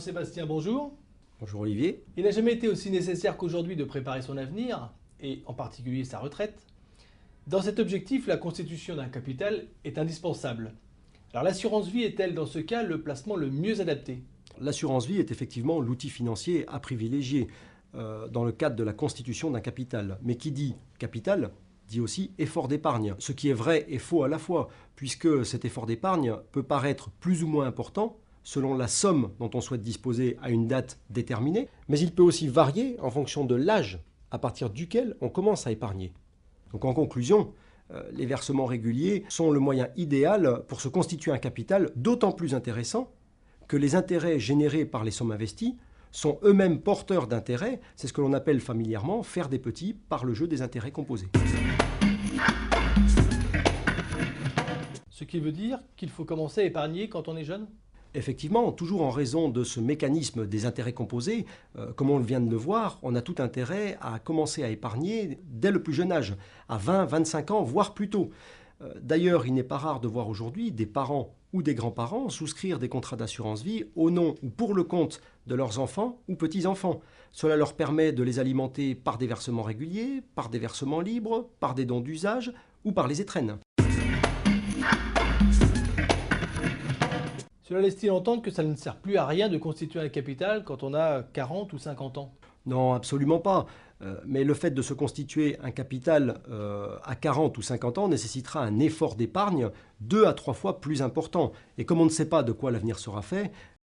Jean-Sébastien, bonjour. Bonjour Olivier. Il n'a jamais été aussi nécessaire qu'aujourd'hui de préparer son avenir, et en particulier sa retraite. Dans cet objectif, la constitution d'un capital est indispensable. Alors l'assurance vie est-elle dans ce cas le placement le mieux adapté? L'assurance vie est effectivement l'outil financier à privilégier dans le cadre de la constitution d'un capital. Mais qui dit capital dit aussi effort d'épargne, ce qui est vrai et faux à la fois, puisque cet effort d'épargne peut paraître plus ou moins important selon la somme dont on souhaite disposer à une date déterminée, mais il peut aussi varier en fonction de l'âge à partir duquel on commence à épargner. Donc en conclusion, les versements réguliers sont le moyen idéal pour se constituer un capital d'autant plus intéressant que les intérêts générés par les sommes investies sont eux-mêmes porteurs d'intérêts. C'est ce que l'on appelle familièrement faire des petits par le jeu des intérêts composés. Ce qui veut dire qu'il faut commencer à épargner quand on est jeune? Effectivement, toujours en raison de ce mécanisme des intérêts composés, comme on vient de le voir, on a tout intérêt à commencer à épargner dès le plus jeune âge, à 20, 25 ans, voire plus tôt. D'ailleurs, il n'est pas rare de voir aujourd'hui des parents ou des grands-parents souscrire des contrats d'assurance vie au nom ou pour le compte de leurs enfants ou petits-enfants. Cela leur permet de les alimenter par des versements réguliers, par des versements libres, par des dons d'usage ou par les étrennes. Cela laisse-t-il entendre que ça ne sert plus à rien de constituer un capital quand on a 40 ou 50 ans? Non, absolument pas. Mais le fait de se constituer un capital à 40 ou 50 ans nécessitera un effort d'épargne 2 à 3 fois plus important. Et comme on ne sait pas de quoi l'avenir sera fait,